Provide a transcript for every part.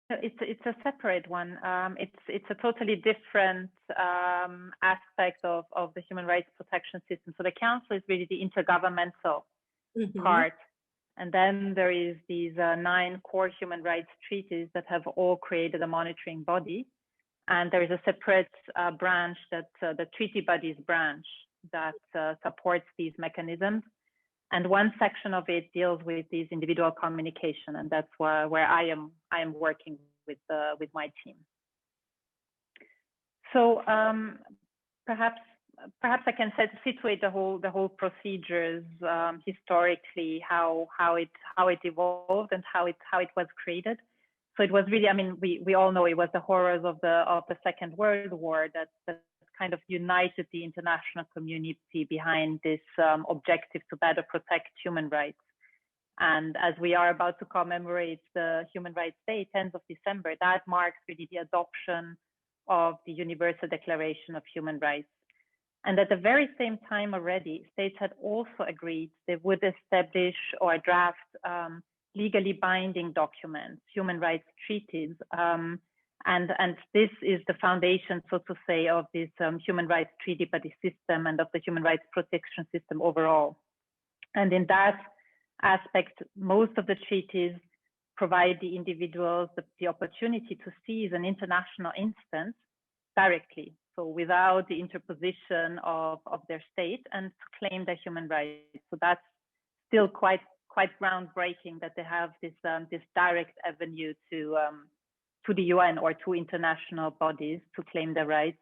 It's a separate one. It's a totally different aspect of the human rights protection system. So the council is really the intergovernmental part, and then there is these 9 core human rights treaties that have all created a monitoring body, and there is a separate branch, that the treaty bodies branch, that supports these mechanisms. And one section of it deals with these individual communication, and that's where I am working with my team. So perhaps I can situate the whole procedures historically, how it evolved and how it was created. So it was really, I mean, we all know it was the horrors of the Second World War that kind of united the international community behind this objective to better protect human rights. And as we are about to commemorate the Human Rights Day, 10th of December, that marks really the adoption of the Universal Declaration of Human Rights. And at the very same time already, states had also agreed they would establish or draft legally binding documents, human rights treaties, and this is the foundation, so to say, of this human rights treaty body system and of the human rights protection system overall. And in that aspect, most of the treaties provide the individuals the opportunity to seize an international instance directly, so without the interposition of their state, and to claim their human rights. So that's still quite groundbreaking that they have this direct avenue to the UN or to international bodies to claim their rights.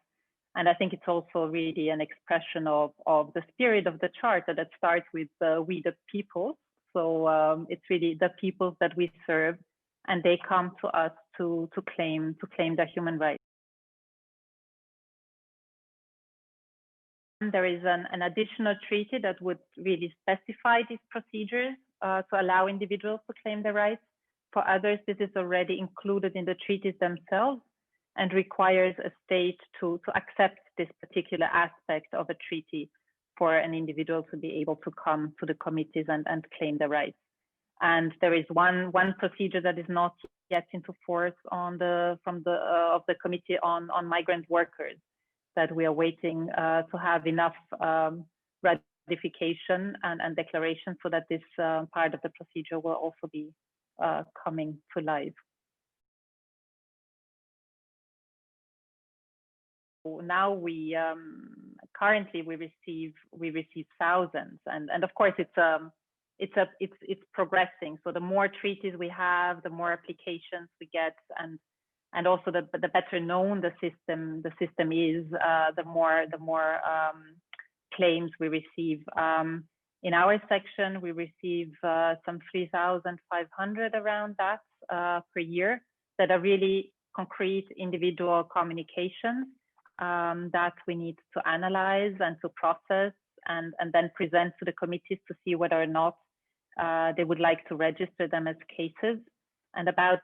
And I think it's also really an expression of the spirit of the charter that starts with we the people. So it's really the peoples that we serve, and they come to us to claim their human rights. And there is an additional treaty that would really specify these procedures to allow individuals to claim their rights. For others, this is already included in the treaties themselves and requires a state to accept this particular aspect of a treaty for an individual to be able to come to the committees and claim their rights. And there is one procedure that is not yet into force of the Committee on Migrant Workers, that we are waiting to have enough ratification and declaration so that this part of the procedure will also be coming to life. So now we currently we receive thousands, and of course it's progressing. So the more treaties we have, the more applications we get, and also the better known the system is, the more claims we receive. In our section, we receive some 3,500 around that per year, that are really concrete individual communications that we need to analyze and to process and then present to the committees to see whether or not they would like to register them as cases. And about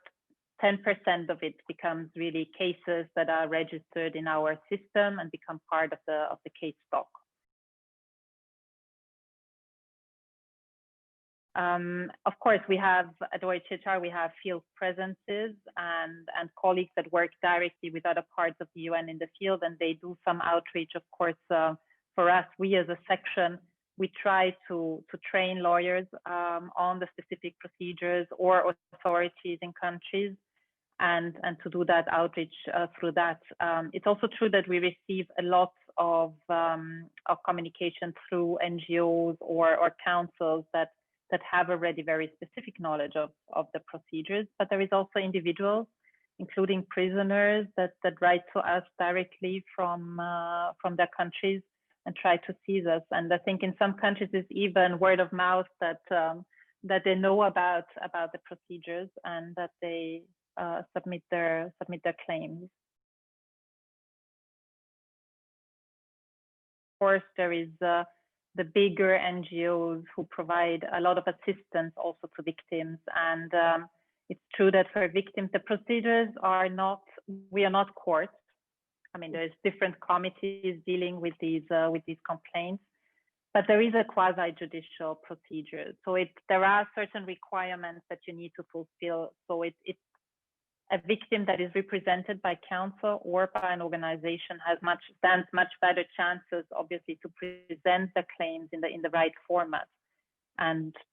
10% of it becomes really cases that are registered in our system and become part of the case stock. Of course, we have at OHHR, we have field presences and colleagues that work directly with other parts of the UN in the field, and they do some outreach. Of course, for us, we as a section, we try to train lawyers on the specific procedures or authorities in countries, and to do that outreach through that. It's also true that we receive a lot of communication through NGOs or councils that have already very specific knowledge of the procedures, but there is also individuals, including prisoners, that write to us directly from their countries and try to seize us. And I think in some countries it's even word of mouth that they know about the procedures and that they submit their claims. Of course, there is the bigger NGOs who provide a lot of assistance also to victims. And it's true that for victims, the procedures are not, we are not courts. I mean, there's different committees dealing with these complaints, but there is a quasi-judicial procedure. So there are certain requirements that you need to fulfill. So a victim that is represented by counsel or by an organization stands much better chances, obviously, to present the claims in the right format.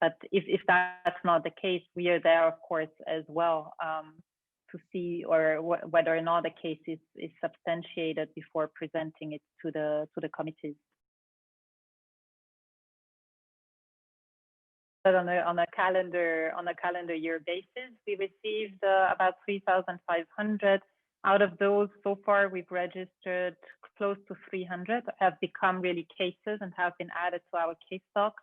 But if that's not the case, we are there, of course, as well, to see whether or not the case is substantiated before presenting it to the committees. But on a calendar year basis, we received about 3,500. Out of those, so far we've registered close to 300 have become really cases and have been added to our case stock.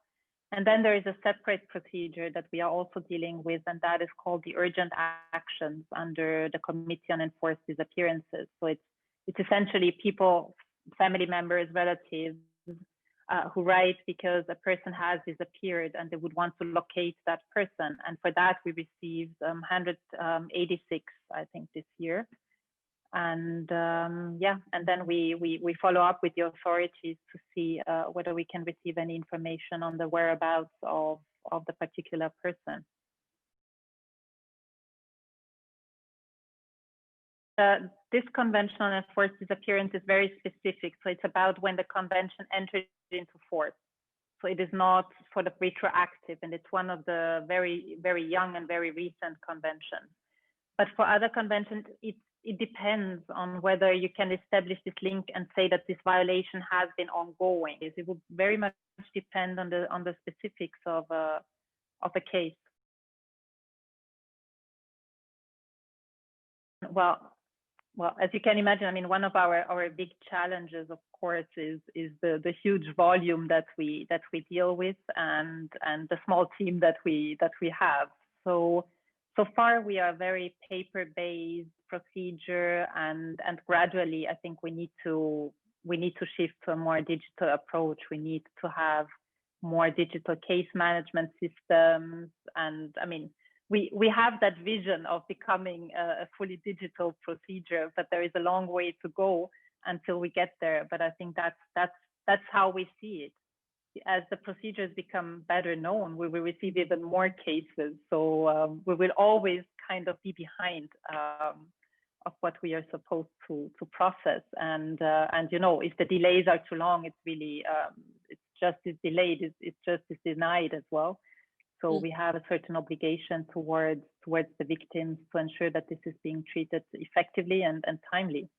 And then there is a separate procedure that we are also dealing with, and that is called the urgent actions under the Committee on Enforced Disappearances. So it's essentially people, family members, relatives, who write because a person has disappeared and they would want to locate that person. And for that, we received 186, I think, this year. And yeah, and then we follow up with the authorities to see whether we can receive any information on the whereabouts of the particular person. This Convention on Enforced Disappearance is very specific. So it's about when the convention entered into force. So it is not sort of retroactive, and it's one of the very, very young and very recent conventions. But for other conventions, it depends on whether you can establish this link and say that this violation has been ongoing. It will very much depend on the specifics of a case. Well, as you can imagine, I mean, one of our big challenges, of course, is the huge volume that we deal with and the small team that we have. So far we are very paper-based procedure, and gradually I think we need to shift to a more digital approach. We need to have more digital case management systems, and I mean, we have that vision of becoming a fully digital procedure, but there is a long way to go until we get there. But I think that's how we see it. As the procedures become better known, we will receive even more cases. So we will always kind of be behind of what we are supposed to process. And you know, if the delays are too long, it's really it's justice delayed, it's justice denied as well. So we have a certain obligation towards the victims to ensure that this is being treated effectively and timely.